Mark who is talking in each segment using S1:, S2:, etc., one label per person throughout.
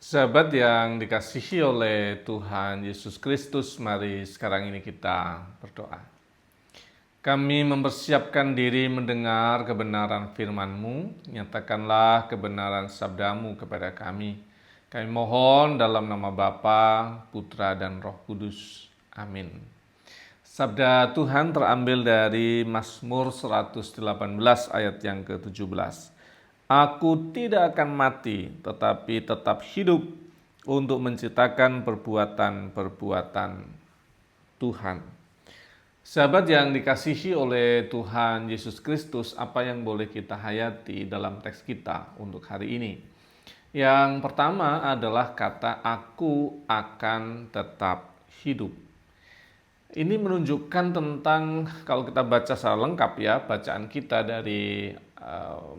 S1: Sahabat yang dikasihi oleh Tuhan Yesus Kristus, mari sekarang ini kita berdoa. Kami mempersiapkan diri mendengar kebenaran firman-Mu, nyatakanlah kebenaran sabda-Mu kepada kami. Kami mohon dalam nama Bapa, Putra, dan Roh Kudus. Amin. Sabda Tuhan terambil dari Mazmur 118 ayat yang ke-17. Aku tidak akan mati, tetapi tetap hidup untuk menceritakan perbuatan-perbuatan Tuhan. Sahabat yang dikasihi oleh Tuhan Yesus Kristus, apa yang boleh kita hayati dalam teks kita untuk hari ini? Yang pertama adalah kata aku akan tetap hidup. Ini menunjukkan tentang, kalau kita baca secara lengkap ya, bacaan kita dari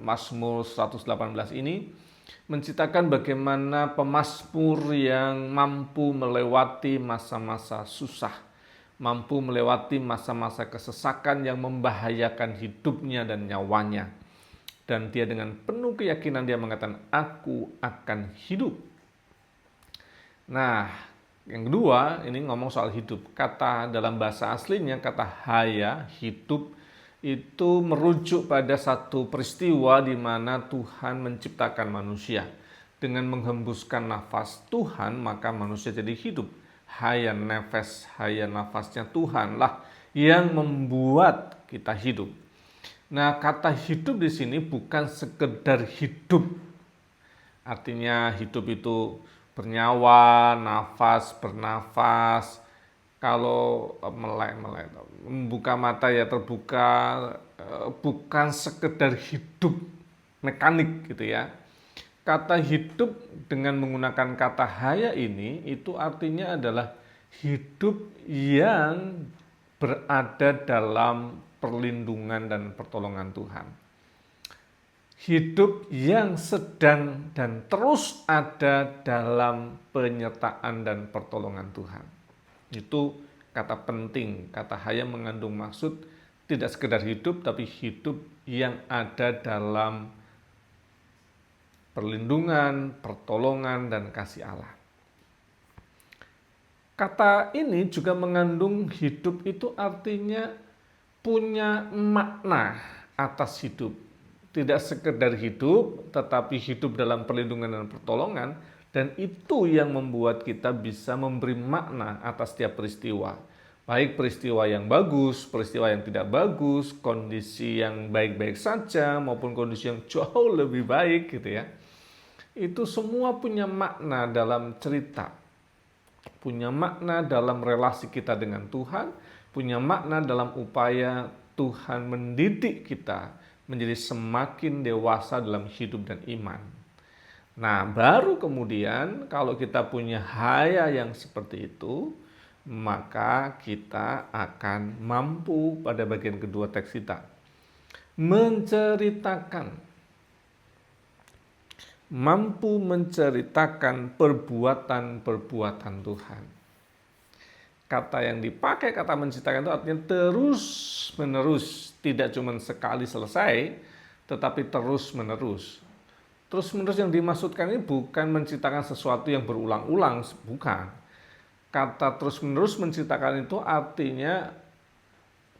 S1: Mazmur 118 ini menceritakan bagaimana pemazmur yang mampu melewati masa-masa susah, mampu melewati masa-masa kesesakan yang membahayakan hidupnya dan nyawanya. Dan dia dengan penuh keyakinan dia mengatakan, aku akan hidup. Nah, yang kedua, ini ngomong soal hidup. Kata dalam bahasa aslinya, kata haya, hidup, itu merujuk pada satu peristiwa di mana Tuhan menciptakan manusia. Dengan menghembuskan nafas Tuhan, maka manusia jadi hidup. Haya nafasnya Tuhanlah yang membuat kita hidup. Nah, kata hidup di sini bukan sekedar hidup. Artinya hidup itu bernyawa, nafas, bernafas. Kalau melek, membuka mata ya terbuka, bukan sekedar hidup mekanik gitu ya. Kata hidup dengan menggunakan kata haya ini, itu artinya adalah hidup yang berada dalam perlindungan dan pertolongan Tuhan. Hidup yang sedang dan terus ada dalam penyertaan dan pertolongan Tuhan. Itu kata penting, kata haya mengandung maksud tidak sekedar hidup, tapi hidup yang ada dalam perlindungan, pertolongan, dan kasih Allah. Kata ini juga mengandung hidup itu artinya punya makna atas hidup. Tidak sekedar hidup, tetapi hidup dalam perlindungan dan pertolongan. Dan itu yang membuat kita bisa memberi makna atas setiap peristiwa. Baik peristiwa yang bagus, peristiwa yang tidak bagus, kondisi yang baik-baik saja, maupun kondisi yang jauh lebih baik gitu ya. Itu semua punya makna dalam cerita. Punya makna dalam relasi kita dengan Tuhan, punya makna dalam upaya Tuhan mendidik kita menjadi semakin dewasa dalam hidup dan iman. Nah, baru kemudian kalau kita punya haya yang seperti itu, maka kita akan mampu pada bagian kedua teks kita mampu menceritakan perbuatan-perbuatan Tuhan. Kata yang dipakai, kata menceritakan itu artinya terus menerus, tidak cuma sekali selesai, tetapi terus menerus. Terus menerus yang dimaksudkan ini bukan menceritakan sesuatu yang berulang-ulang, bukan. Kata terus menerus menceritakan itu artinya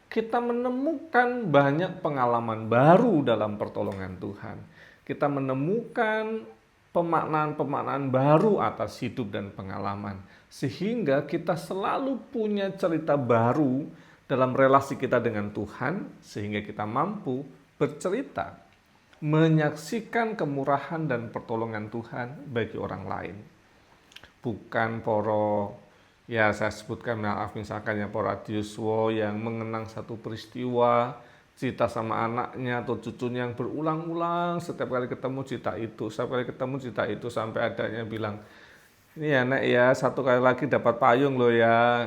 S1: kita menemukan banyak pengalaman baru dalam pertolongan Tuhan. Kita menemukan pemaknaan-pemaknaan baru atas hidup dan pengalaman. Sehingga kita selalu punya cerita baru dalam relasi kita dengan Tuhan, sehingga kita mampu bercerita, menyaksikan kemurahan dan pertolongan Tuhan bagi orang lain. Bukan ya saya sebutkan maaf misalkan ya Poradiuswo yang mengenang satu peristiwa, cerita sama anaknya atau cucunya yang berulang-ulang, setiap kali ketemu cerita itu, setiap kali ketemu cerita itu, sampai adanya bilang, ini ya Nek ya, satu kali lagi dapat payung loh ya.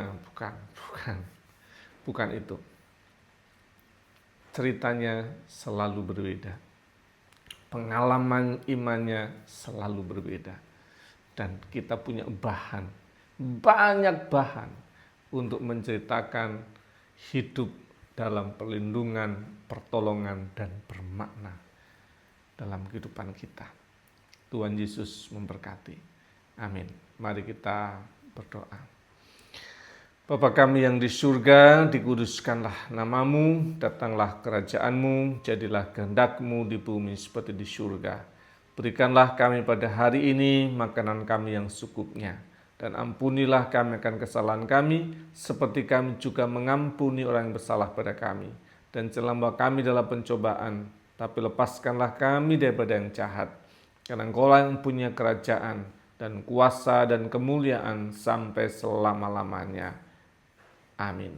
S1: Bukan itu. Ceritanya selalu berbeda. Pengalaman imannya selalu berbeda. Dan kita punya banyak bahan untuk menceritakan hidup dalam perlindungan, pertolongan, dan bermakna dalam kehidupan kita. Tuhan Yesus memberkati. Amin. Mari kita berdoa. Bapa kami yang di surga, dikuduskanlah namamu, datanglah kerajaanmu, jadilah kehendak-Mu di bumi seperti di surga. Berikanlah kami pada hari ini makanan kami yang secukupnya, dan ampunilah kami akan kesalahan kami, seperti kami juga mengampuni orang yang bersalah pada kami. Dan janganlah membawa kami dalam pencobaan, tapi lepaskanlah kami daripada yang jahat. Karena Engkaulah yang punya kerajaan, dan kuasa dan kemuliaan sampai selama-lamanya. Amin.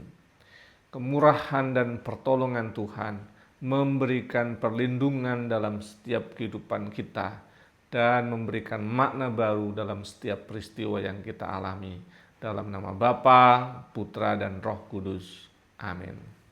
S1: Kemurahan dan pertolongan Tuhan memberikan perlindungan dalam setiap kehidupan kita dan memberikan makna baru dalam setiap peristiwa yang kita alami. Dalam nama Bapa, Putra, dan Roh Kudus. Amin.